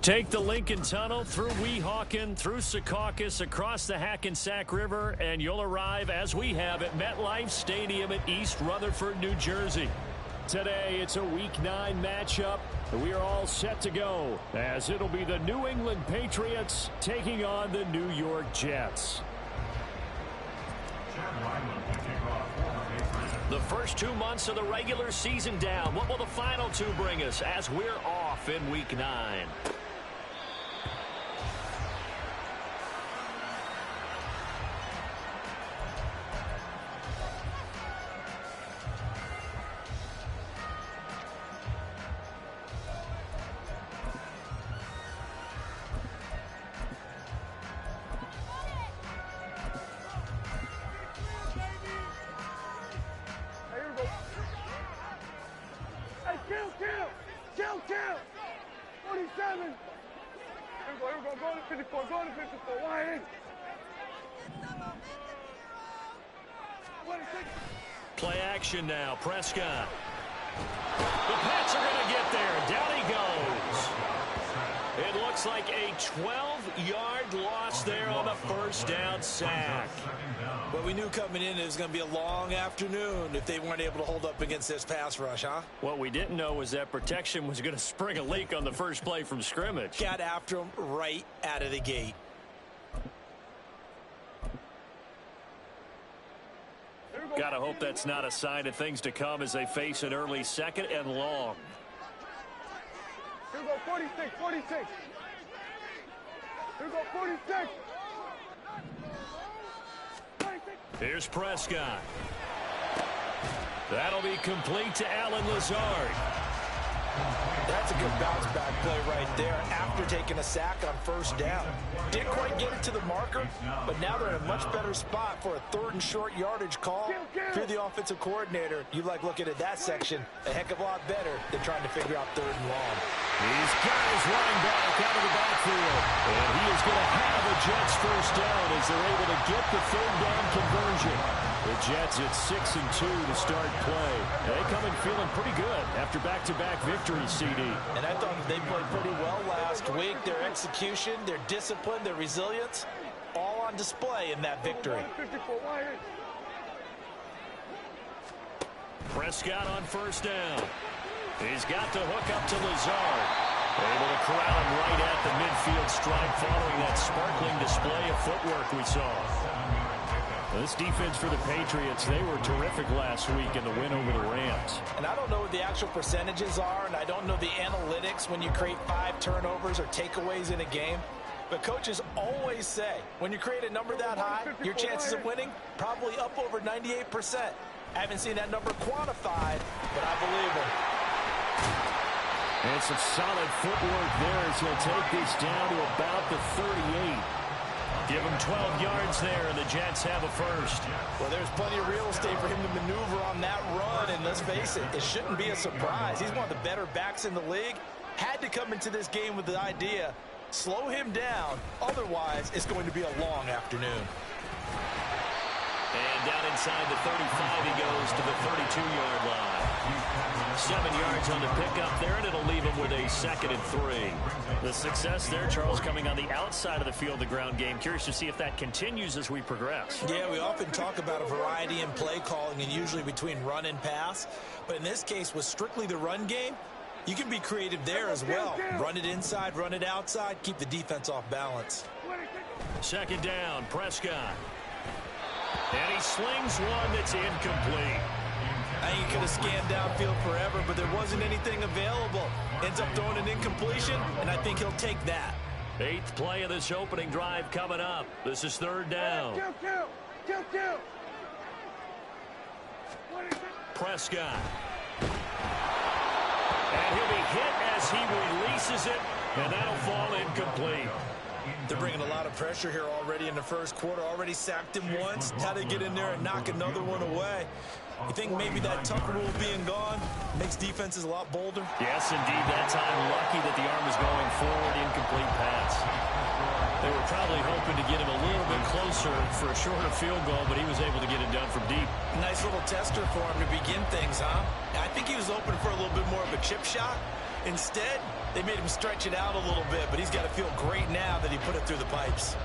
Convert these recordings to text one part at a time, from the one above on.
Take the Lincoln Tunnel through Weehawken, through Secaucus, across the Hackensack River, and you'll arrive, as we have, at MetLife Stadium at East Rutherford, New Jersey. Today, it's a Week 9 matchup. We are all set to go, as it'll be the New England Patriots taking on the New York Jets. The first 2 months of the regular season down. What will the final 2 bring us as we're off in Week 9? Kill! 47! Here we go, go to 54, why ain't? Play action now, Prescott. The Pats are going to get there, down he goes. It looks like a 12-yard loss there on the first down sack. Well, we knew coming in it was going to be a long afternoon if they weren't able to hold up against this pass rush, huh? What we didn't know was that protection was going to spring a leak on the first play from scrimmage. Got after him right out of the gate. Gotta hope that's not a sign of things to come as they face an early second and long. Here we go, 46. Here we go, 46. Here's Prescott. That'll be complete to Allen Lazard. That's a good bounce-back play right there after taking a sack on first down. Didn't quite get it to the marker, but now they're in a much better spot for a 3rd and short yardage call. If you're the offensive coordinator, you like looking at that section a heck of a lot better than trying to figure out 3rd and long. He's got his running back out of the backfield. And he is going to have a Jets first down as they're able to get the 3rd down conversion. The Jets at 6-2 to start play. They come in feeling pretty good after back-to-back victories, CD. And I thought they played pretty well last week. Their execution, their discipline, their resilience, all on display in that victory. Prescott on first down. He's got the hook up to Lazard. Able to corral him right at the midfield stripe following that sparkling display of footwork we saw. This defense for the Patriots, they were terrific last week in the win over the Rams. And I don't know what the actual percentages are, and I don't know the analytics when you create 5 turnovers or takeaways in a game. But coaches always say, when you create a number that high, your chances of winning probably up over 98%. I haven't seen that number quantified, but I believe it. And some solid footwork there as he'll take this down to about the 38. Give him 12 yards there, and the Jets have a first. Well, there's plenty of real estate for him to maneuver on that run, and let's face it, it shouldn't be a surprise. He's one of the better backs in the league. Had to come into this game with the idea, slow him down, otherwise it's going to be a long afternoon. And down inside the 35, he goes to the 32-yard line. 7 yards on the pickup there, and it'll leave him with a 2nd and 3. The success there, Charles, coming on the outside of the field, the ground game. Curious to see if that continues as we progress. Yeah, we often talk about a variety in play calling and usually between run and pass. But in this case, with strictly the run game, you can be creative there as well. Run it inside, run it outside, keep the defense off balance. 2nd down, Prescott. And he slings one that's incomplete. I think he could have scanned downfield forever, but there wasn't anything available. Ends up throwing an incompletion, and I think he'll take that. 8th play of this opening drive coming up. This is 3rd down. Kill! Prescott. And he'll be hit as he releases it, and that'll fall incomplete. They're bringing a lot of pressure here already in the first quarter. Already sacked him once. How to get in there and knock another one away. You think maybe that tuck rule being gone makes defenses a lot bolder? Yes, indeed. That time lucky that the arm was going forward. Incomplete pass. They were probably hoping to get him a little bit closer for a shorter field goal, but he was able to get it done from deep. Nice little tester for him to begin things, huh? I think he was open for a little bit more of a chip shot. Instead, they made him stretch it out a little bit, but he's got to feel great now that he put it through the pipes.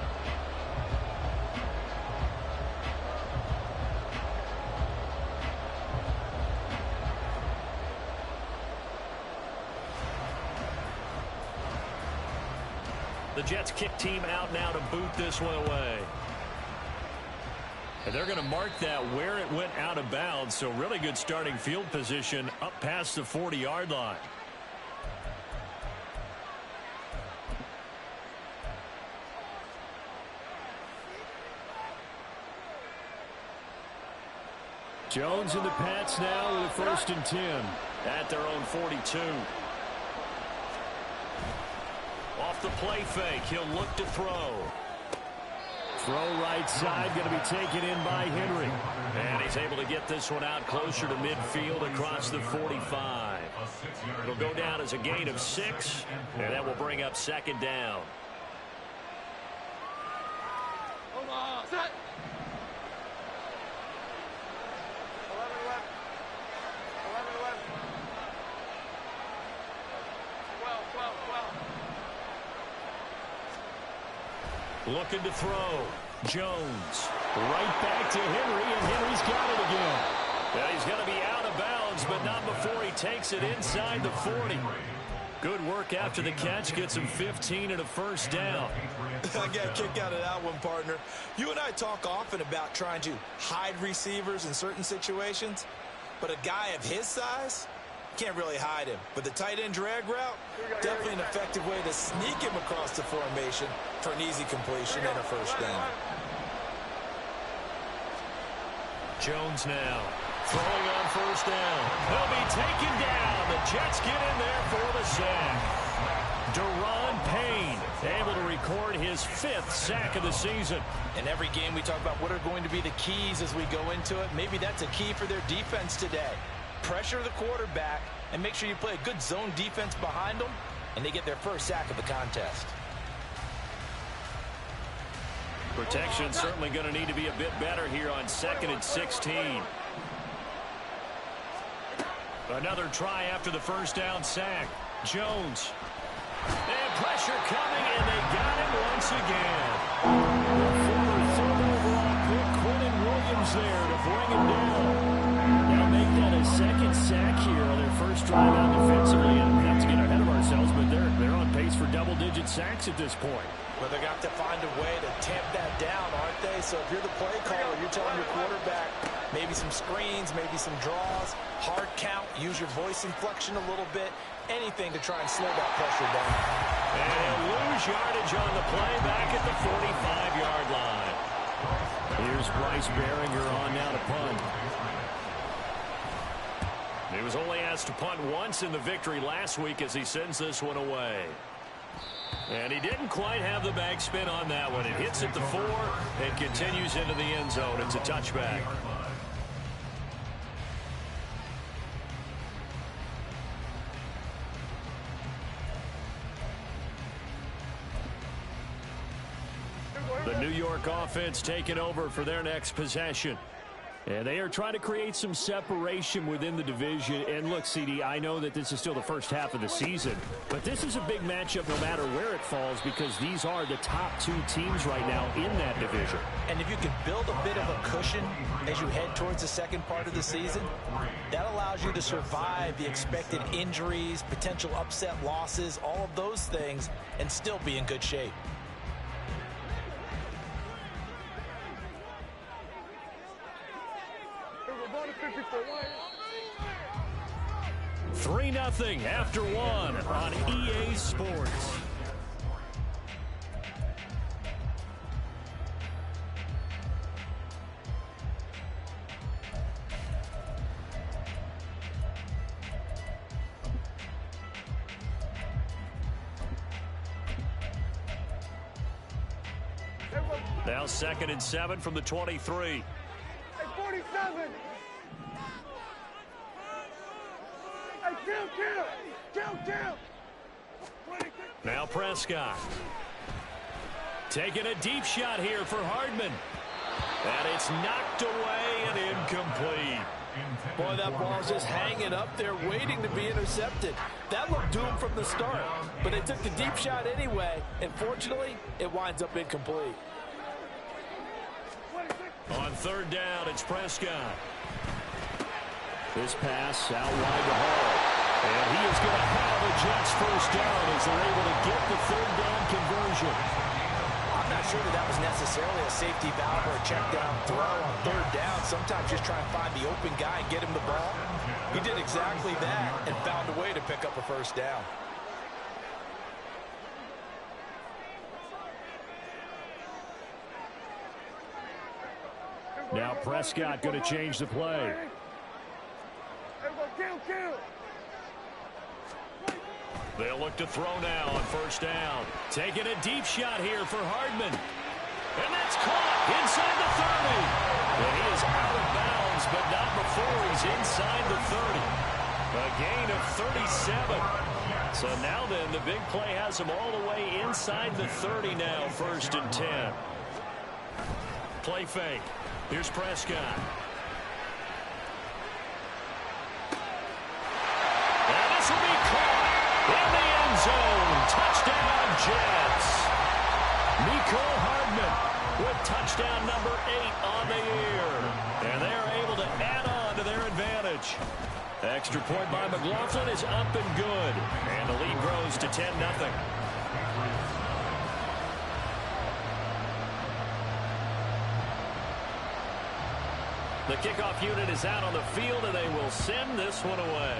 The Jets kick team out now to boot this one away. And they're going to mark that where it went out of bounds, so really good starting field position up past the 40-yard line. Jones and the Pats now with a 1st and 10 at their own 42. Off the play fake, he'll look to throw. Throw right side, going to be taken in by Henry. And he's able to get this one out closer to midfield across the 45. It'll go down as a gain of 6, and that will bring up 2nd down. Hold on. Set. 11, 11. 12, 12, 12. Looking to throw. Jones. Right back to Henry, and Henry's got it again. Yeah, he's going to be out of bounds, but not before he takes it inside the 40. Good work after the catch. Gets him 15 and a 1st down. I got a kick out of that one, partner. You and I talk often about trying to hide receivers in certain situations, but a guy of his size can't really hide him. But the tight end drag route, definitely an effective way to sneak him across the formation for an easy completion and a 1st down. Jones now throwing on 1st down. He'll be taken down. The Jets get in there for the sack. Deron Payne able to record his 5th sack of the season. In every game we talk about what are going to be the keys as we go into it. Maybe that's a key for their defense today. Pressure the quarterback and make sure you play a good zone defense behind them, and they get their 1st sack of the contest. Protection certainly going to need to be a bit better here on 2nd and 16. Another try after the 1st down sack. Jones. And pressure coming, and they got him once again. The former 3rd overall pick, Quentin Williams there to bring him down. Now make that a 2nd sack here on their 1st drive out defensively. And not to get ahead of ourselves, but they're on pace for double-digit sacks at this point. Well, they're going to have to find a way to tamp that down, aren't they? So if you're the play caller, you're telling your quarterback maybe some screens, maybe some draws, hard count, use your voice inflection a little bit, anything to try and slow that pressure down. And he'll lose yardage on the play back at the 45-yard line. Here's Bryce Behringer on now to punt. He was only asked to punt once in the victory last week as he sends this one away. And he didn't quite have the backspin on that one. It hits at the 4 and continues into the end zone. It's a touchback. The New York offense taking over for their next possession. And they are trying to create some separation within the division. And look, CD, I know that this is still the 1st half of the season, but this is a big matchup no matter where it falls because these are the top 2 teams right now in that division. And if you can build a bit of a cushion as you head towards the 2nd part of the season, that allows you to survive the expected injuries, potential upset losses, all of those things, and still be in good shape. 3-0 after 1 on EA Sports. Now 2nd and 7 from the 23. Hey, 47. Kill. Now Prescott. Taking a deep shot here for Hardman. And it's knocked away and incomplete. Boy, that ball's just hanging up there, waiting to be intercepted. That looked doomed from the start, but they took the deep shot anyway, and fortunately, it winds up incomplete. On third down, it's Prescott. This pass out wide to Hall. And he is going to have a Jets first down as they're able to get the third down conversion. I'm not sure that was necessarily a safety valve or a check down throw on third down. Sometimes just try and find the open guy and get him the ball. He did exactly that and found a way to pick up a first down. Now Prescott going to change the play. They'll look to throw now on first down. Taking a deep shot here for Hardman. And that's caught inside the 30. And he is out of bounds, but not before he's inside the 30. A gain of 37. So now then, the big play has him all the way inside the 30 now, 1st and 10. Play fake. Here's Prescott. And this will be caught in the end zone. Touchdown, Jets. Mecole Hardman with touchdown number 8 on the year. And they're able to add on to their advantage. Extra point by McLaughlin is up and good. And the lead grows to 10-0. The kickoff unit is out on the field, and they will send this one away.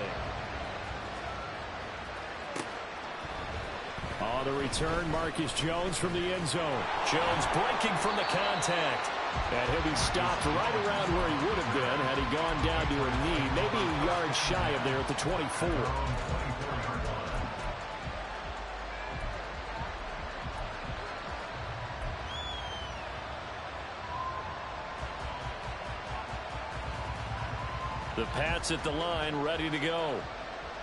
On the return, Marcus Jones from the end zone. Jones breaking from the contact. And he'll be stopped right around where he would have been had he gone down to a knee, maybe a yard shy of there at the 24. The Pats at the line, ready to go.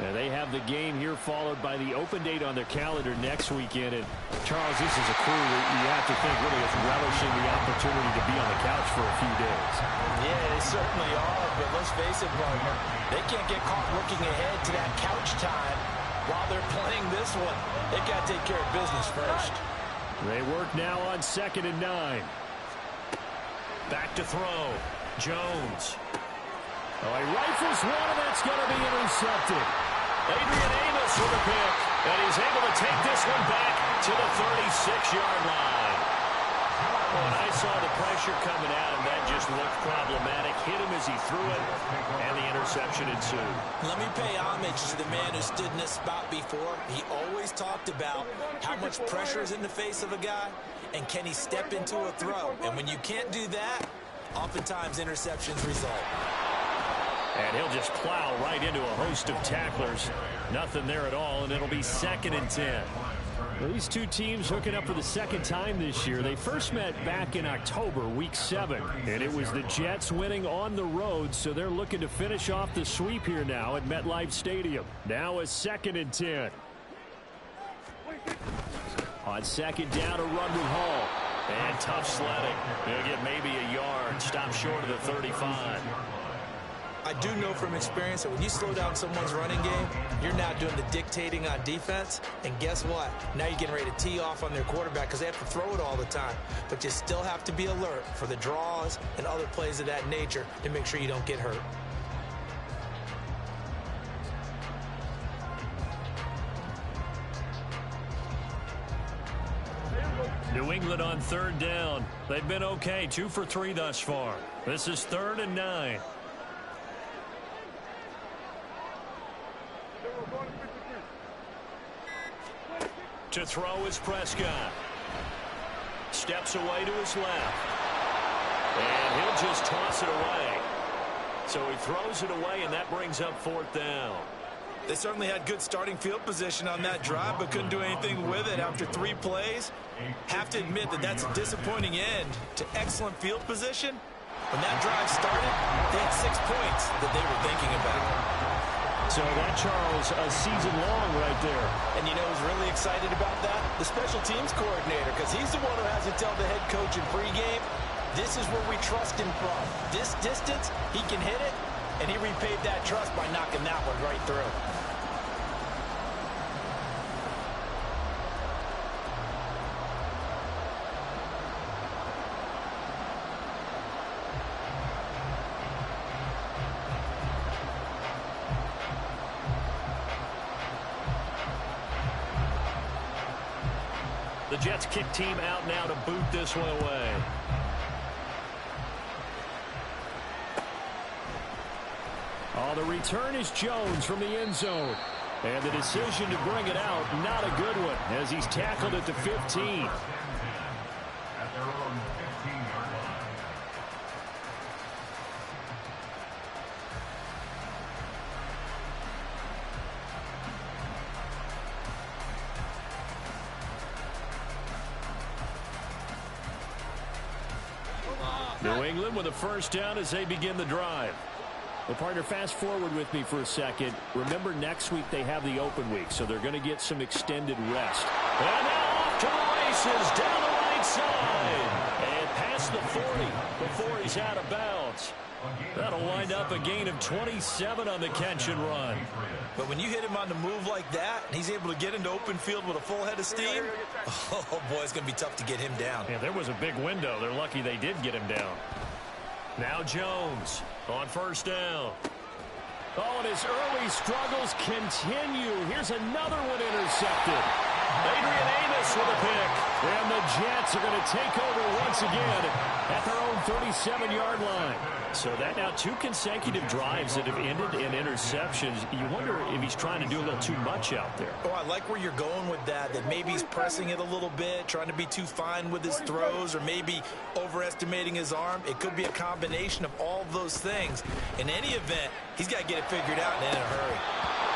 And they have the game here followed by the open date on their calendar next weekend. And, Charles, this is a crew that you have to think really is relishing the opportunity to be on the couch for a few days. Yeah, they certainly are, but let's face it, partner, they can't get caught looking ahead to that couch time while they're playing this one. They got to take care of business first. They work now on 2nd and 9. Back to throw. Jones. Oh, he rifles one, and that's going to be intercepted. Adrian Amos with a pick, and he's able to take this one back to the 36-yard line. When I saw the pressure coming at him, that just looked problematic. Hit him as he threw it, and the interception ensued. Let me pay homage to the man who stood in this spot before. He always talked about how much pressure is in the face of a guy, and can he step into a throw. And when you can't do that, oftentimes interceptions result. And he'll just plow right into a host of tacklers. Nothing there at all, and it'll be 2nd and 10. Well, these two teams hooking up for the second time this year. They first met back in October, week 7. And it was the Jets winning on the road, so they're looking to finish off the sweep here now at MetLife Stadium. Now a 2nd and 10. On 2nd down, a run with Hall. And tough sledding. He'll get maybe a yard. Stop short of the 35. I do know from experience that when you slow down someone's running game, you're now doing the dictating on defense. And guess what? Now you're getting ready to tee off on their quarterback because they have to throw it all the time. But you still have to be alert for the draws and other plays of that nature to make sure you don't get hurt. New England on 3rd down. They've been okay, 2 for 3 thus far. This is 3rd and 9. To throw is Prescott. Steps away to his left. And he'll just toss it away. So he throws it away, and that brings up 4th down. They certainly had good starting field position on that drive, but couldn't do anything with it after 3 plays. Have to admit that that's a disappointing end to excellent field position. When that drive started, they had 6 points that they were thinking about. So that, Charles, a season long right there. And you know who's really excited about that? The special teams coordinator, because he's the one who has to tell the head coach in pregame, this is where we trust him from. This distance, he can hit it, and he repaid that trust by knocking that one right through. The Jets kick team out now to boot this one away. Oh, the return is Jones from the end zone. And the decision to bring it out, not a good one, as he's tackled at the 15. New England with a first down as they begin the drive. Well, partner, fast forward with me for a second. Remember, next week they have the open week, so they're going to get some extended rest. And now off to the races down the right side. And past the 40 before he's out of bounds. That'll wind up a gain of 27 on the catch and run. But when you hit him on the move like that, and he's able to get into open field with a full head of steam, oh, boy, it's going to be tough to get him down. Yeah, there was a big window. They're lucky they did get him down. Now Jones on first down. Oh, and his early struggles continue. Here's another one intercepted. Adrian Amos with a pick. And the Jets are going to take over once again at their own 37-yard line. So that now 2 consecutive drives that have ended in interceptions. You wonder if he's trying to do a little too much out there. Oh, I like where you're going with that maybe he's pressing it a little bit, trying to be too fine with his throws, or maybe overestimating his arm. It could be a combination of all of those things. In any event, he's got to get it figured out and in a hurry.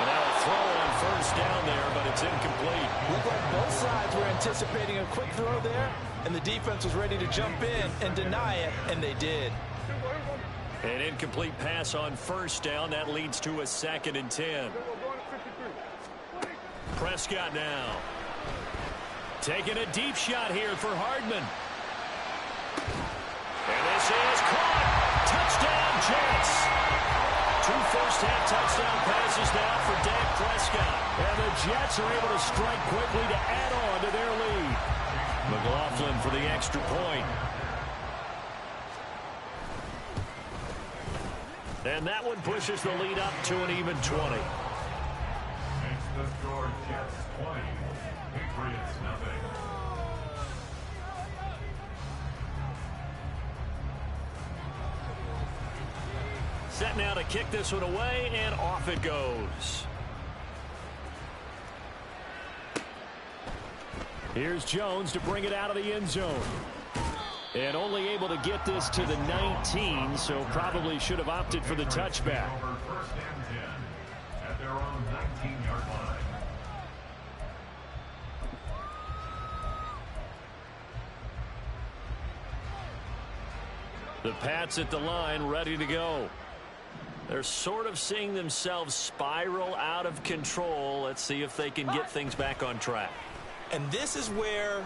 And now a throw on first down there, but it's incomplete. Looked like both sides were anticipating a quick throw there, and the defense was ready to jump in and deny it, and they did. An incomplete pass on first down. That leads to a 2nd and 10. Prescott now. Taking a deep shot here for Hardman. And this is caught. Touchdown, Jets. 2 first-half touchdown passes now for Dak Prescott. And the Jets are able to strike quickly to add on to their lead. McLaughlin for the extra point. And that one pushes the lead up to an even 20. Makes the score Jets 20, Patriots nothing. Set now to kick this one away, and off it goes. Here's Jones to bring it out of the end zone. And only able to get this to the 19, so probably should have opted for the touchback. First and 10 at their own 19-yard line. The Pats at the line, ready to go. They're sort of seeing themselves spiral out of control. Let's see if they can get things back on track. And this is where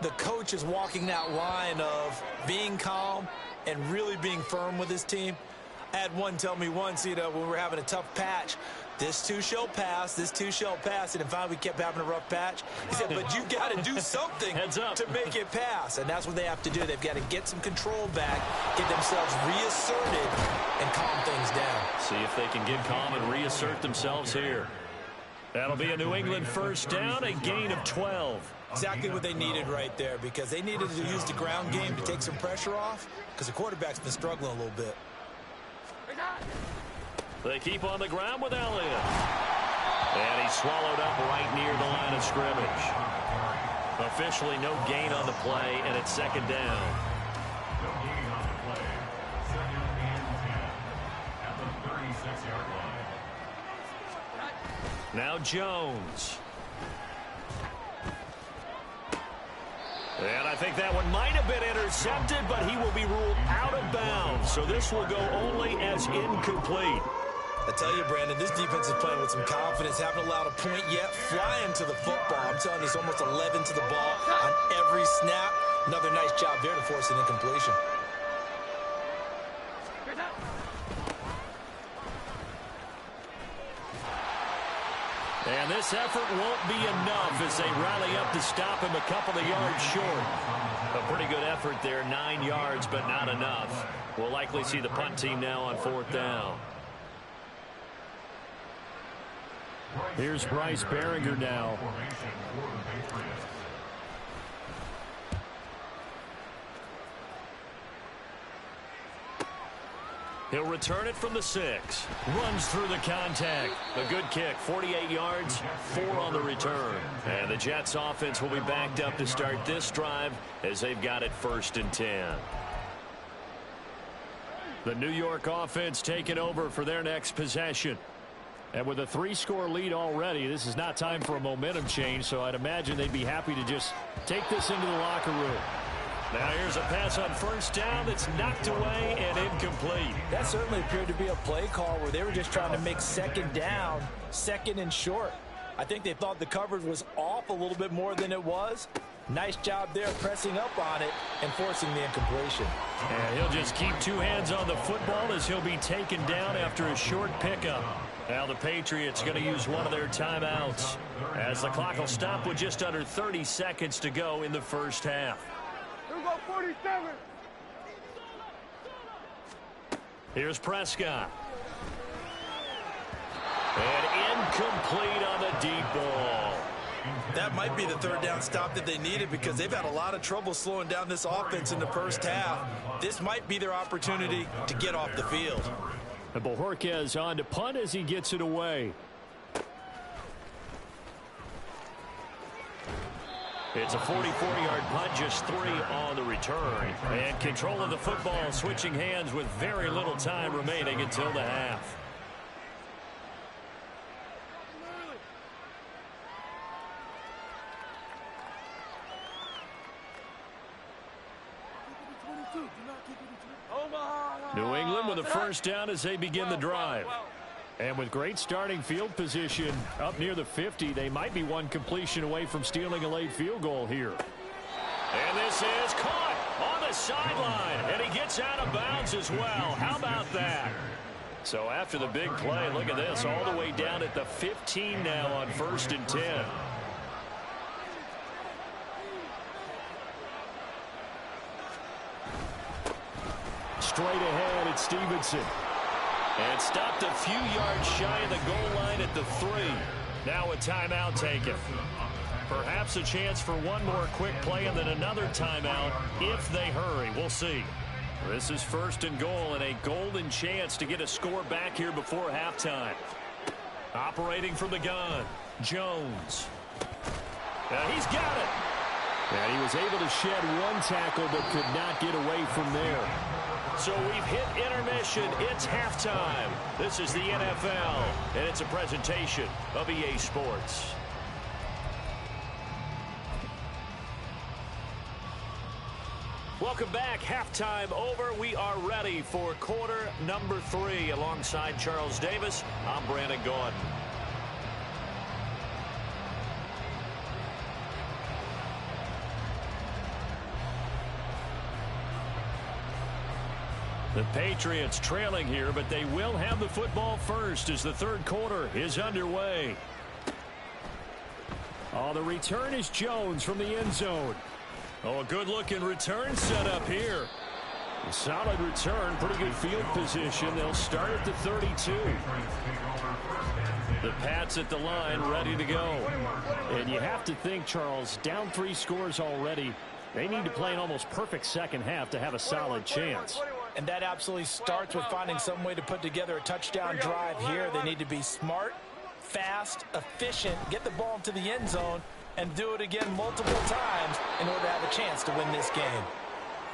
the coach is walking that line of being calm and really being firm with his team. I had one tell me once, when we were having a tough patch, this too shall pass, this too shall pass. And finally we kept having a rough patch. He said, but you got to do something to make it pass. And that's what they have to do. They've got to get some control back, get themselves reasserted, and calm things down. See if they can get calm and reassert themselves here. That'll be a New England first down, a gain of 12. Exactly what they needed right there, because they needed to use the ground game to take some pressure off, because the quarterback's been struggling a little bit. They keep on the ground with Elliott. And he's swallowed up right near the line of scrimmage. Officially no gain on the play, and it's 2nd down. No gain on the play. 2nd and 10 at the 36-yard line. Now Jones. And I think that one might have been intercepted, but he will be ruled out of bounds. So this will go only as incomplete. I tell you, Brandon, this defense is playing with some confidence. Haven't allowed a point yet. Flying to the football. I'm telling you, it's almost 11 to the ball on every snap. Another nice job there to force an incompletion. And this effort won't be enough as they rally up to stop him a couple of yards short. A pretty good effort there, 9 yards, but not enough. We'll likely see the punt team now on 4th down. Here's Bryce Behringer now. He'll return it from the 6. Runs through the contact. A good kick, 48 yards, 4 on the return. And the Jets offense will be backed up to start this drive as they've got it 1st and 10. The New York offense taking over for their next possession. And with a 3-score lead already, this is not time for a momentum change, so I'd imagine they'd be happy to just take this into the locker room. Now here's a pass on 1st down that's knocked away and incomplete. That certainly appeared to be a play call where they were just trying to make 2nd down, 2nd and short. I think they thought the coverage was off a little bit more than it was. Nice job there pressing up on it and forcing the incompletion. And he'll just keep 2 hands on the football as he'll be taken down after a short pickup. Now the Patriots going to use one of their timeouts as the clock will stop with just under 30 seconds to go in the 1st half. Here we go, 47. Here's Prescott. And incomplete on the deep ball. That might be the 3rd down stop that they needed because they've had a lot of trouble slowing down this offense in the 1st half. This might be their opportunity to get off the field. And Bojorquez on to punt as he gets it away. It's a 44-yard punt, just 3 on the return. And control of the football, switching hands with very little time remaining until the half. New England with a 1st down as they begin the drive. And with great starting field position up near the 50, they might be one completion away from stealing a late field goal here. And this is caught on the sideline, and he gets out of bounds as well. How about that? So after the big play, look at this, all the way down at the 15 now on 1st and 10. Straight ahead, it's Stevenson. And stopped a few yards shy of the goal line at the 3. Now a timeout taken. Perhaps a chance for one more quick play and then another timeout if they hurry. We'll see. This is 1st and goal and a golden chance to get a score back here before halftime. Operating from the gun, Jones. He's got it. And he was able to shed 1 tackle but could not get away from there. So we've hit intermission. It's halftime. This is the NFL, and it's a presentation of EA Sports. Welcome back. Halftime over. We are ready for quarter number 3. Alongside Charles Davis, I'm Brandon Gaudin. The Patriots trailing here, but they will have the football first as the 3rd quarter is underway. Oh, the return is Jones from the end zone. Oh, a good-looking return set up here. A solid return, pretty good field position. They'll start at the 32. The Pats at the line, ready to go. And you have to think, Charles, down 3 scores already. They need to play an almost perfect 2nd half to have a solid chance. And that absolutely starts with finding some way to put together a touchdown drive here. They need to be smart, fast, efficient, get the ball into the end zone, and do it again multiple times in order to have a chance to win this game.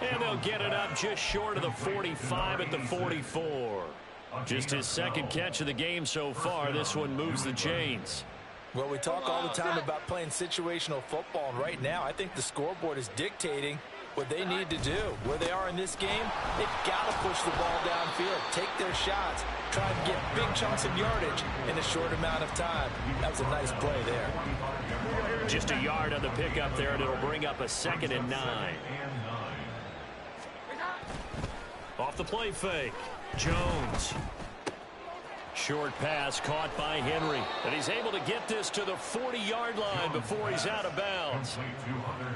And they'll get it up just short of the 45 at the 44. Just his 2nd catch of the game so far. This one moves the chains. Well, we talk all the time about playing situational football, and right now I think the scoreboard is dictating what they need to do. Where they are in this game, they've got to push the ball downfield, take their shots, try and get big chunks of yardage in a short amount of time. That was a nice play there. Just a yard on the pickup there, and it'll bring up a 2nd and 9. Off the play fake, Jones. Short pass caught by Henry. And he's able to get this to the 40-yard line before he's out of bounds.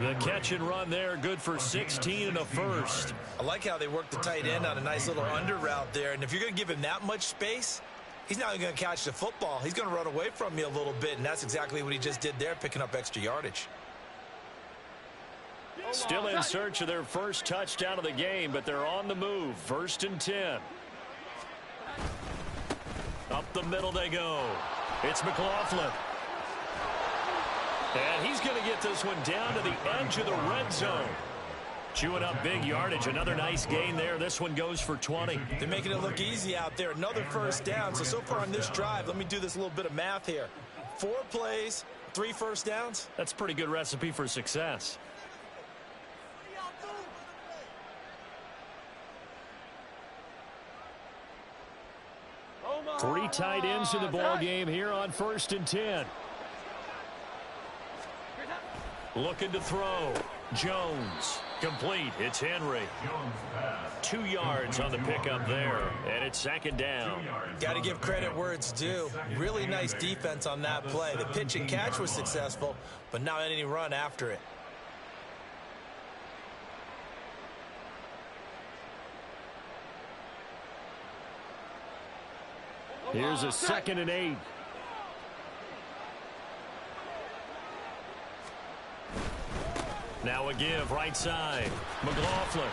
The catch and run there, good for 16 and a first. I like how they work the tight end on a nice little under route there. And if you're going to give him that much space, he's not going to catch the football. He's going to run away from you a little bit, and that's exactly what he just did there, picking up extra yardage. Still in search of their first touchdown of the game, but they're on the move. 1st and 10. Up the middle they go. It's McLaughlin. And he's going to get this one down to the edge of the red zone. Chewing up big yardage. Another nice gain there. This one goes for 20. They're making it look easy out there. Another first down. So far on this drive, let me do this little bit of math here. 4 plays, 3 first downs. That's a pretty good recipe for success. Three tight ends in the ball game here on 1st and 10. Looking to throw. Jones. Complete. It's Henry. 2 yards on the pickup there. And it's 2nd down. Got to give credit where it's due. Really nice defense on that play. The pitch and catch was successful, but not any run after it. Here's a 2nd and 8. Now a give, right side. McLaughlin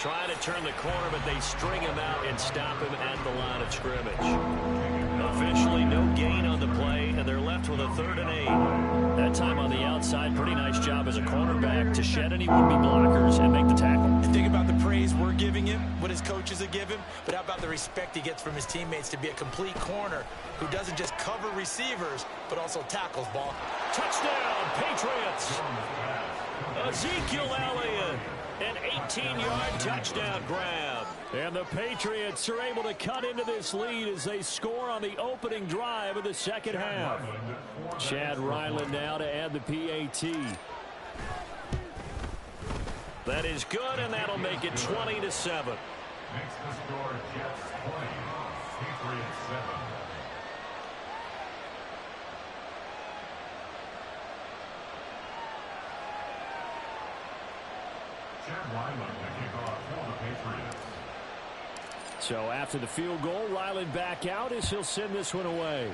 trying to turn the corner, but they string him out and stop him at the line of scrimmage. Officially no gain on the play, and they're left with a 3rd and 8. That time on the outside, pretty nice job as a cornerback to shed any would-be blockers and make the tackle. And think about the praise we're giving him, what his coaches have given him, but how about the respect he gets from his teammates to be a complete corner who doesn't just cover receivers, but also tackles ball. Touchdown, Patriots! Ezekiel Elliott, an 18-yard touchdown grab. And the Patriots are able to cut into this lead as they score on the opening drive of the 2nd half. Chad Ryland now to add the PAT. That is good, and that'll make it 20-7. Makes the score Jets 20, Patriots 7. Chad Ryland to kick off for the Patriots. So after the field goal, Ryland back out as he'll send this one away.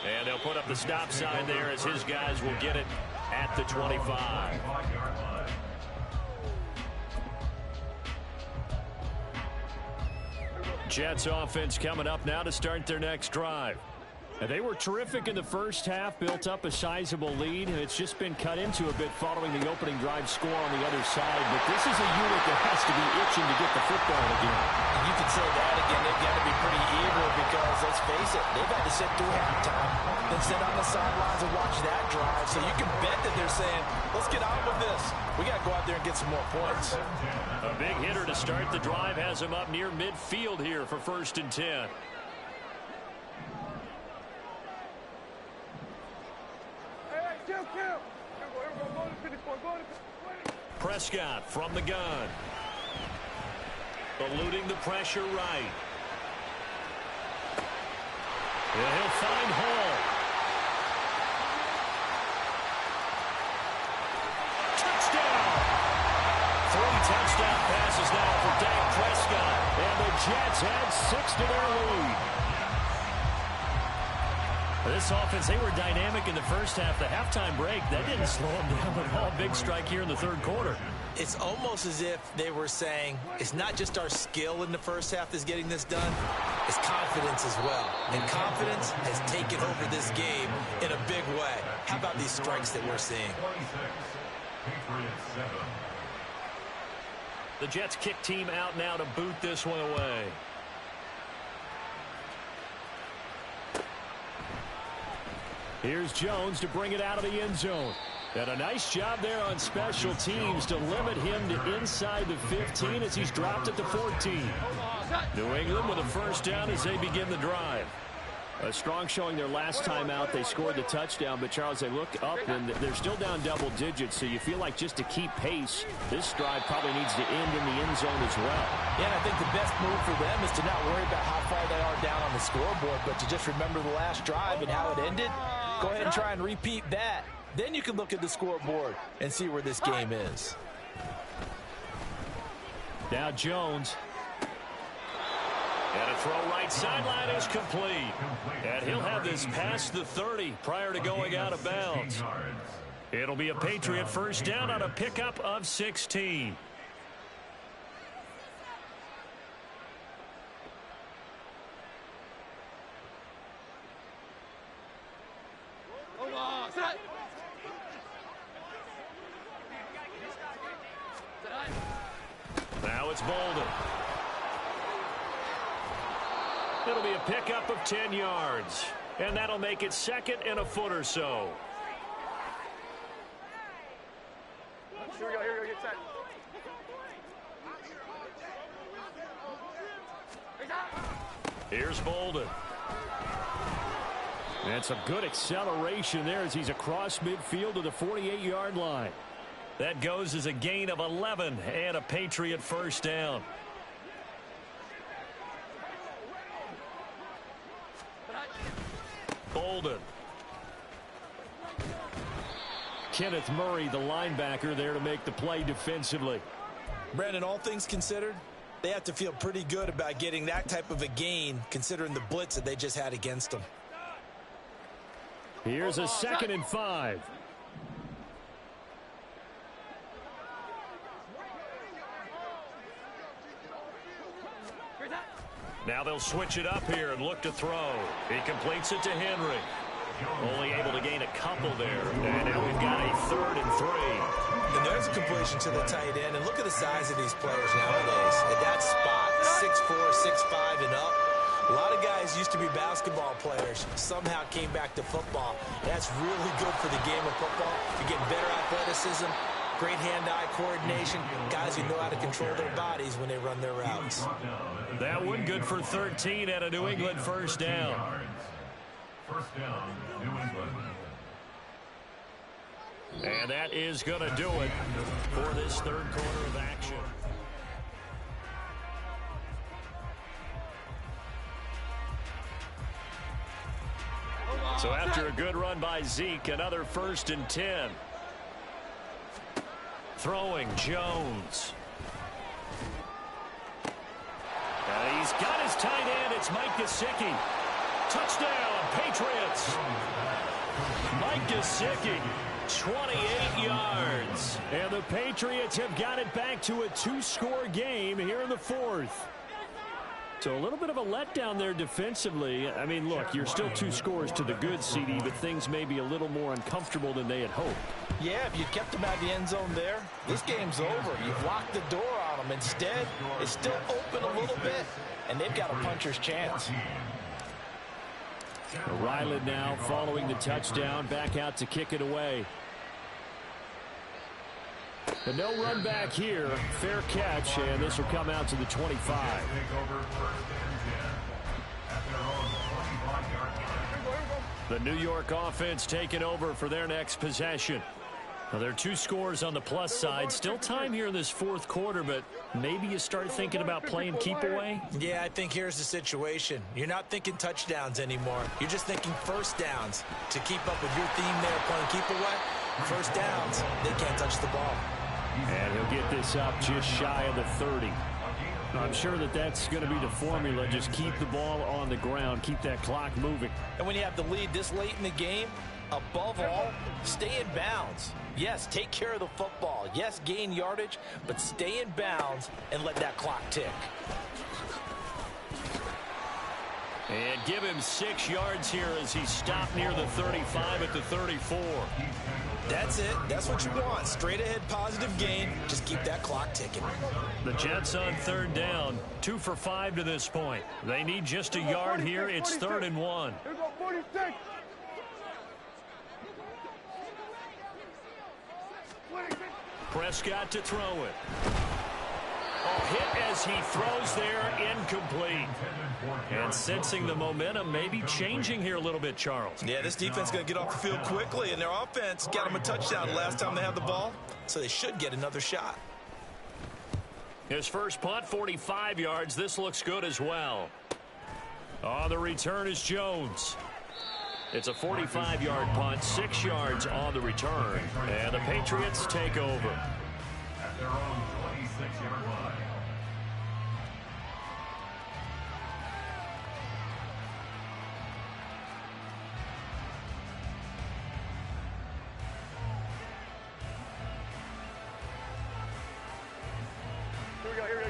And they'll put up the stop sign there as his guys will get it at the 25. Jets offense coming up now to start their next drive. And they were terrific in the first half, built up a sizable lead, and it's just been cut into a bit following the opening drive score on the other side. But this is a unit that has to be itching to get the football again. And you could say that again. They've got to be pretty eager because, let's face it, they've had to sit through halftime, then sit on the sidelines and watch that drive. So you can bet that they're saying, let's get on with this. We got to go out there and get some more points. A big hitter to start the drive has him up near midfield here for 1st and 10. Prescott from the gun. Eluding the pressure right. And he'll find Hall. Touchdown! 3 touchdown passes now for Dak Prescott. And the Jets add 6 to their lead. This offense, they were dynamic in the first half. The halftime break, that didn't slow them down at all. Big strike here in the 3rd quarter. It's almost as if they were saying, it's not just our skill in the first half that's getting this done, it's confidence as well. And confidence has taken over this game in a big way. How about these strikes that we're seeing? 26, Patriots 7. The Jets kick team out now to boot this one away. Here's Jones to bring it out of the end zone. And a nice job there on special teams to limit him to inside the 15 as he's dropped at the 14. New England with a first down as they begin the drive. A strong showing their last time out. They scored the touchdown, but Charles, they look up and they're still down double digits, so you feel like just to keep pace, this drive probably needs to end in the end zone as well. Yeah, and I think the best move for them is to not worry about how far they are down on the scoreboard, but to just remember the last drive and how it ended. Go ahead and try and repeat that. Then you can look at the scoreboard and see where this game is. Now Jones. And a throw right sideline is complete. And he'll have this past the 30 prior to going out of bounds. It'll be a Patriot first down on a pickup of 16. Now it's Bolden. It'll be a pickup of 10 yards. And that'll make it second and a foot or so. Here we go, get set. Here's Bolden. And some good acceleration there as he's across midfield to the 48-yard line. That goes as a gain of 11 and a Patriot first down. Bolden. Kenneth Murray, the linebacker, there to make the play defensively. Brandon, all things considered, they have to feel pretty good about getting that type of a gain considering the blitz that they just had against them. Here's a 2nd and 5. Now they'll switch it up here and look to throw. He completes it to Henry. Only able to gain a couple there. And now we've got a 3rd and 3. And there's a completion to the tight end. And look at the size of these players nowadays. At that spot, 6'4", 6'5", and up. A lot of guys used to be basketball players. Somehow came back to football. That's really good for the game of football. You're getting better athleticism, great hand-eye coordination. Guys who know how to control their bodies when they run their routes. That one good for 13 at a New England first down. First down, New England. And that is going to do it for this third quarter of action. So after a good run by Zeke, another 1st and 10. Throwing Jones. And he's got his tight end. It's Mike Gesicki. Touchdown, Patriots. Mike Gesicki, 28 yards. And the Patriots have got it back to a 2-score game here in the 4th. So a little bit of a letdown there defensively. I mean, look, you're still 2 scores to the good, CD, but things may be a little more uncomfortable than they had hoped. Yeah, if you kept them out of the end zone there, this game's over. You've locked the door on them. Instead, it's still open a little bit, and they've got a puncher's chance. Ryland now following the touchdown, back out to kick it away. But no run back here. Fair catch, and this will come out to the 25. The New York offense taking over for their next possession. Now, there are 2 scores on the plus side. Still time here in this 4th quarter, but maybe you start thinking about playing keep away? Yeah, I think here's the situation. You're not thinking touchdowns anymore. You're just thinking first downs. To keep up with your theme there, playing keep away, first downs, they can't touch the ball. And he'll get this up just shy of the 30. I'm sure that that's going to be the formula. Just keep the ball on the ground. Keep that clock moving. And when you have the lead this late in the game, above all, stay in bounds. Yes, take care of the football. Yes, gain yardage, but stay in bounds and let that clock tick. And give him 6 yards here as he stopped near the 35 at the 34. That's it. That's what you want. Straight ahead positive gain. Just keep that clock ticking. The Jets on 3rd down. 2 for 5 to this point. They need just a yard here. It's 3rd and 1. Here we go, 46. Prescott to throw it. Oh, hit as he throws there, incomplete. And sensing the momentum, maybe changing here a little bit, Charles. Yeah, this defense is going to get off the field quickly, and their offense got them a touchdown last time they had the ball, so they should get another shot. His first punt, 45 yards. This looks good as well. On the return is Jones. It's a 45-yard punt, 6 yards on the return, and the Patriots take over. At their own 26-yard line.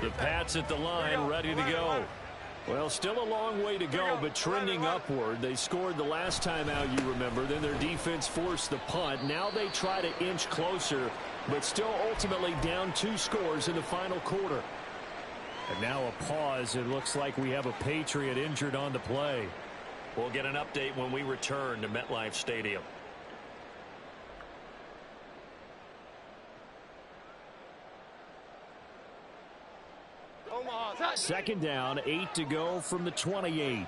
The Pats at the line, ready to go. Well, still a long way to go, but trending upward. They scored the last time out, you remember. Then their defense forced the punt. Now they try to inch closer, but still ultimately down 2 scores in the final quarter. And now a pause. It looks like we have a Patriot injured on the play. We'll get an update when we return to MetLife Stadium. Second down, 8 to go from the 28.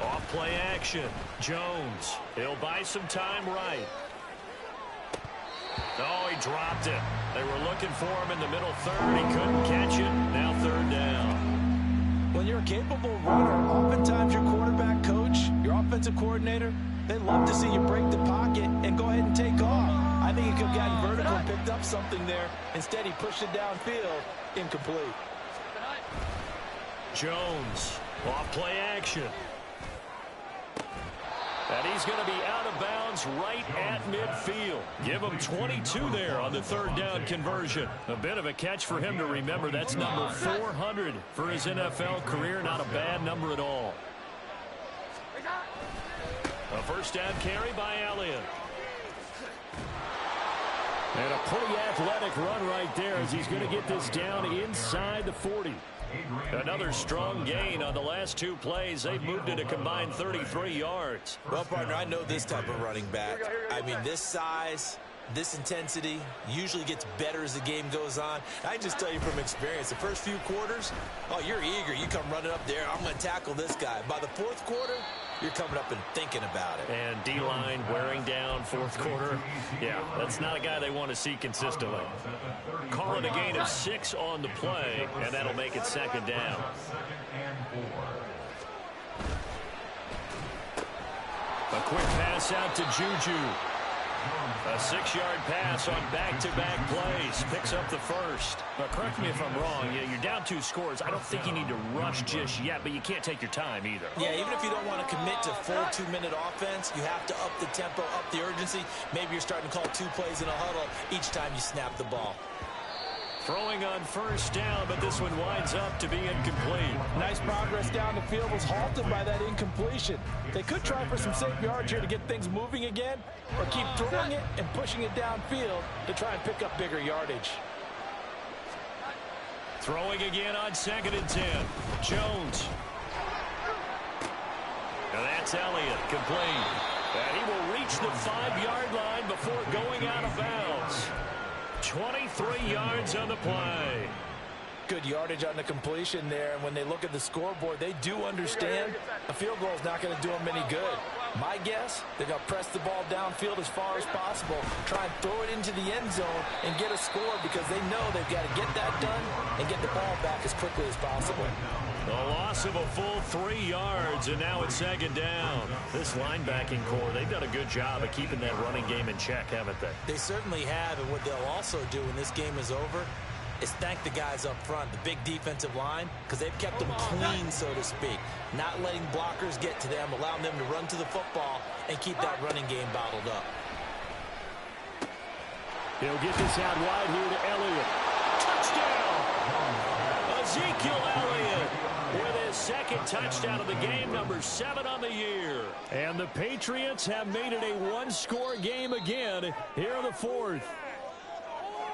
Off play action. Jones. He'll buy some time right. Oh, he dropped it. They were looking for him in the middle third. He couldn't catch it. Now third down. When you're a capable runner, oftentimes your quarterback coach, your offensive coordinator, they love to see you break the pocket and go ahead and take off. I think he could have gotten vertical and picked up something there. Instead, he pushed it downfield. Incomplete. Jones. Off play action. And he's going to be out of bounds right at midfield. Give him 22 there on the third down conversion. A bit of a catch for him to remember. That's number 400 for his NFL career. Not a bad number at all. A first down carry by Elliott. And a pretty athletic run right there as he's going to get this down inside the 40. Another strong gain on the last 2 plays. They've moved it a combined 33 yards. Well, partner, I know this type of running back. I mean, this size, this intensity usually gets better as the game goes on. I can just tell you from experience, the first few quarters, oh, you're eager. You come running up there. I'm going to tackle this guy. By the fourth quarter, you're coming up and thinking about it. And D-line wearing down fourth quarter. Yeah, that's not a guy they want to see consistently. Calling a gain of 6 on the play, and that'll make it second down. A quick pass out to Juju. A 6-yard pass on back-to-back plays. Picks up the first. But correct me if I'm wrong. Yeah, you're down 2 scores. I don't think you need to rush just yet, but you can't take your time either. Yeah, even if you don't want to commit to full 2-minute offense, you have to up the tempo, up the urgency. Maybe you're starting to call 2 plays in a huddle each time you snap the ball. Throwing on first down, but this one winds up to be incomplete. Nice progress down the field was halted by that incompletion. They could try for some safe yards here to get things moving again, or keep throwing it and pushing it downfield to try and pick up bigger yardage. Throwing again on 2nd and 10. Jones. And that's Elliott, complete. And he will reach the 5-yard line before going out of bounds. 23 yards on the play. Good yardage on the completion there, and when they look at the scoreboard, they do understand a field goal is not going to do them any good. My guess, they're going to press the ball downfield as far as possible, try and throw it into the end zone and get a score because they know they've got to get that done and get the ball back as quickly as possible. A loss of a full 3 yards, and now it's second down. This linebacking core, they've done a good job of keeping that running game in check, haven't they? They certainly have, and what they'll also do when this game is over is thank the guys up front, the big defensive line, because they've kept them clean, so to speak. Not letting blockers get to them, allowing them to run to the football and keep that running game bottled up. He'll get this out wide here to Elliott. Touchdown! Ezekiel Elliott with his 2nd touchdown of the game, number 7 on the year. And the Patriots have made it a 1-score game again here in the 4th.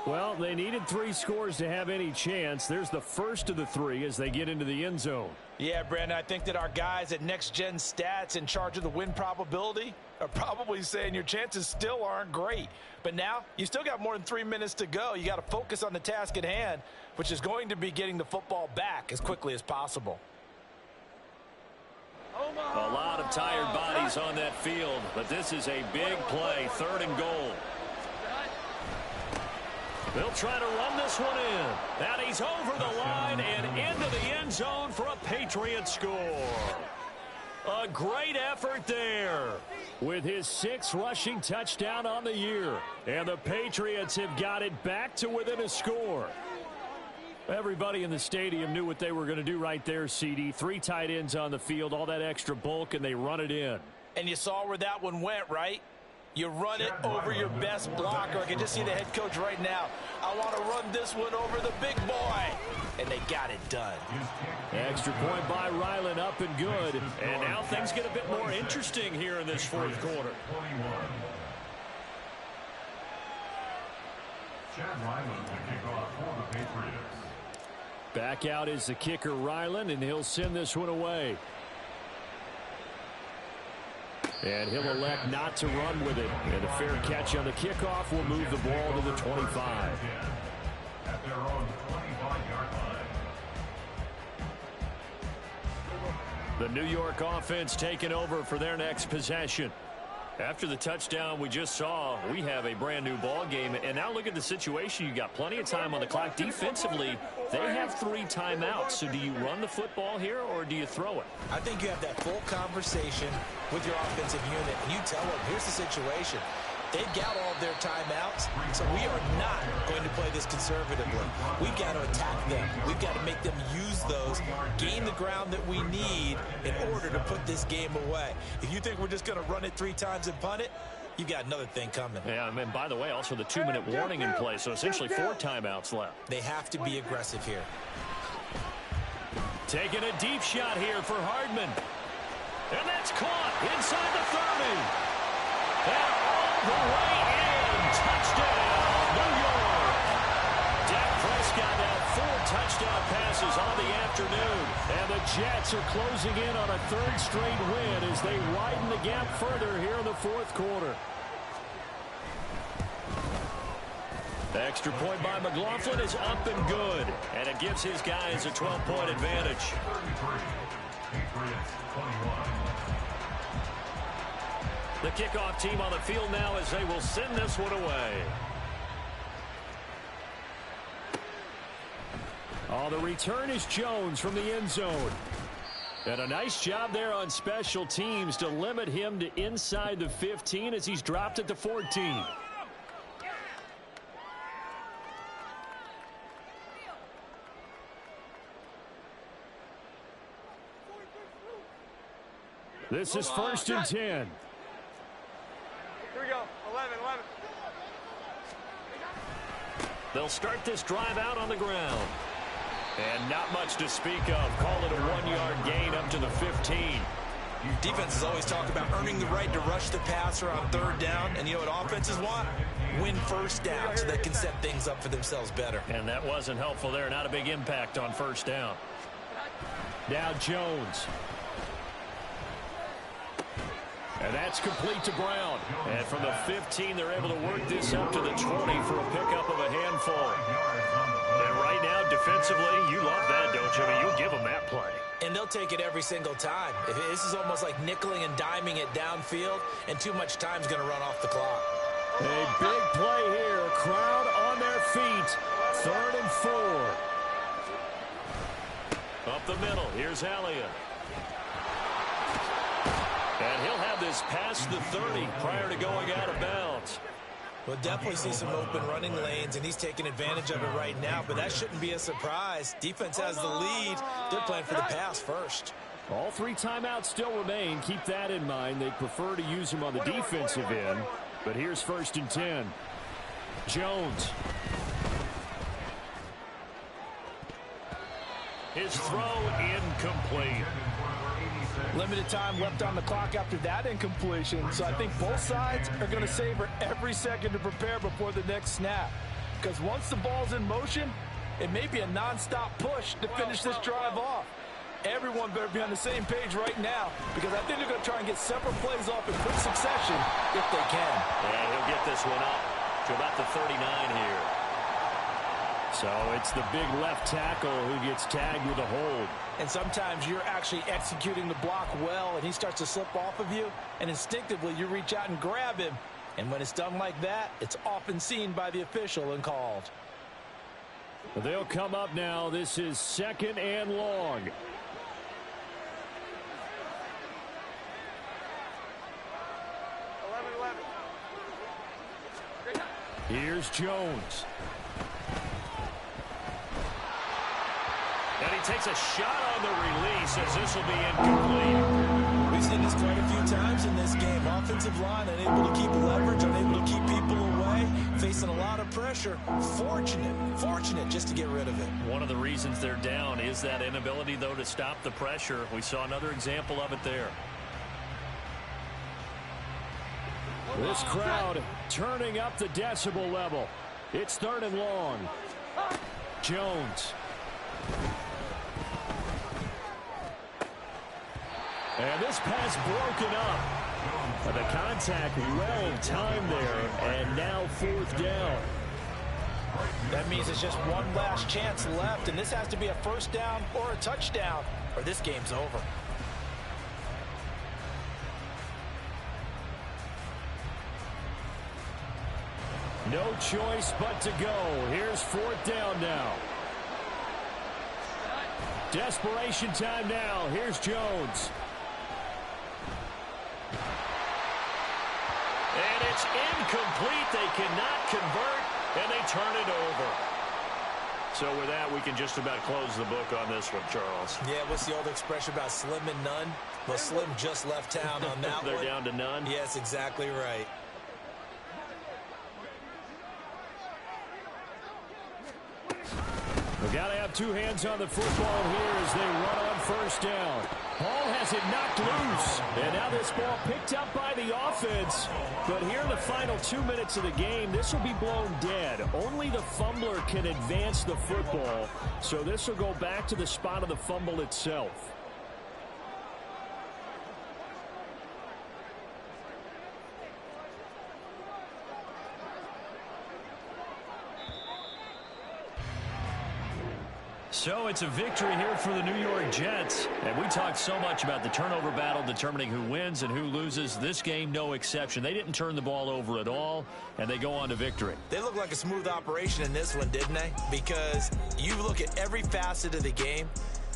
Well, they needed 3 scores to have any chance. There's the first of the 3 as they get into the end zone. Yeah, Brandon, I think that our guys at Next Gen Stats in charge of the win probability are probably saying your chances still aren't great. But now, you still got more than 3 minutes to go. You got to focus on the task at hand, which is going to be getting the football back as quickly as possible. A lot of tired bodies on that field, but this is a big play, 3rd and goal. They'll try to run this one in. And he's over the line and into the end zone for a Patriot score. A great effort there with his 6th rushing touchdown on the year. And the Patriots have got it back to within a score. Everybody in the stadium knew what they were going to do right there, CD. 3 tight ends on the field, all that extra bulk, and they run it in. And you saw where that one went, right? You run it over your best blocker. I can just see the head coach right now. I want to run this one over the big boy. And they got it done. Extra point by Ryland, up and good. And now things get a bit more interesting here in this 4th quarter. Back out is the kicker, Ryland, and he'll send this one away. And he'll elect not to run with it. And a fair catch on the kickoff will move the ball to the 25. At their own 25-yard line. The New York offense taking over for their next possession. After the touchdown we just saw, we have a brand new ball game. And now look at the situation. You got plenty of time on the clock. Defensively, they have 3 timeouts. So do you run the football here or do you throw it? I think you have that full conversation with your offensive unit, and you tell them, here's the situation. They've got all of their timeouts, so we are not going to play this conservatively. We've got to attack them. We've got to make them use those, gain the ground that we need in order to put this game away. If you think we're just going to run it 3 times and punt it, you got another thing coming. Yeah, and by the way, also the 2-minute warning in play, so essentially 4 timeouts left. They have to be aggressive here. Taking a deep shot here for Hardman. And that's caught inside the 30. And all the way in. Touchdown, New York. Dak Prescott now 4 touchdown passes on the afternoon. And the Jets are closing in on a 3rd straight win as they widen the gap further here in the 4th quarter. The extra point by McLaughlin is up and good. And it gives his guys a 12-point advantage. 33. Patriots 21. The kickoff team on the field now as they will send this one away. Oh, the return is Jones from the end zone. And a nice job there on special teams to limit him to inside the 15 as he's dropped at the 14. This is 1st and 10. Here we go. 11. They'll start this drive out on the ground. And not much to speak of. Call it a 1-yard gain up to the 15. Defenses always talk about earning the right to rush the passer on 3rd down. And you know what offenses want? Win 1st down so they can set things up for themselves better. And that wasn't helpful there. Not a big impact on 1st down. Now Jones. And that's complete to Brown. And from the 15, they're able to work this up to the 20 for a pickup of a handful. And right now, defensively, you love that, don't you? I mean, you'll give them that play. And they'll take it every single time. This is almost like nickeling and diming it downfield, and too much time's going to run off the clock. A big play here. Crowd on their feet. 3rd and 4. Up the middle. Here's Elliott. And he'll have this past the 30 prior to going out of bounds. We'll definitely see some open running lanes, and he's taking advantage of it right now, but that shouldn't be a surprise. Defense has the lead. They're playing for the pass first. All 3 timeouts still remain. Keep that in mind. They prefer to use them on the defensive end. But here's 1st and 10. Jones. His throw incomplete. Limited time left on the clock after that incompletion, so I think both sides are going to savor every second to prepare before the next snap. because once the ball's in motion, it may be a non-stop push to finish this drive off. Everyone better be on the same page right now, because I think they're going to try and get several plays off in quick succession if they can. And he'll get this one up to about the 39 here. So it's the big left tackle who gets tagged with a hold. And sometimes you're actually executing the block well, and he starts to slip off of you, and instinctively you reach out and grab him. And when it's done like that, it's often seen by the official and called. They'll come up now. This is 2nd and long. Here's Jones. And he takes a shot on the release as this will be incomplete. We've seen this quite a few times in this game. Offensive line unable to keep leverage, unable to keep people away, facing a lot of pressure. Fortunate just to get rid of it. One of the reasons they're down is that inability, though, to stop the pressure. We saw another example of it there. This crowd turning up the decibel level. It's 3rd and long. Jones. And this pass broken up. The contact well timed there, and now 4th down. That means it's just one last chance left, and this has to be a 1st down or a touchdown, or this game's over. No choice but to go. Here's 4th down now. Desperation time now. Here's Jones. And it's incomplete. They cannot convert, and they turn it over. So with that, we can just about close the book on this one, Charles. Yeah, what's the old expression about slim and none? Well, Slim just left town on that one. They're down to none? Yes, exactly right. We've got to have two hands on the football here as they run on 1st down. Ball has it knocked loose. And now this ball picked up by the offense. But here in the final 2 minutes of the game, this will be blown dead. Only the fumbler can advance the football. So this will go back to the spot of the fumble itself. So it's a victory here for the New York Jets. And we talked so much about the turnover battle determining who wins and who loses. This game, no exception. They didn't turn the ball over at all, and they go on to victory. They look like a smooth operation in this one, didn't they? Because you look at every facet of the game,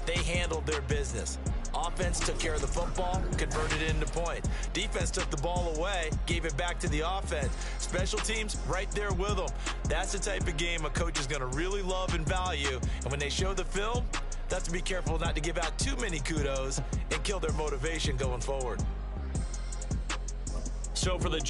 they handled their business. Offense took care of the football, converted it into points. Defense took the ball away, gave it back to the offense. Special teams right there with them. That's the type of game a coach is going to really love and value. And when they show the film, that's to be careful not to give out too many kudos and kill their motivation going forward. So for the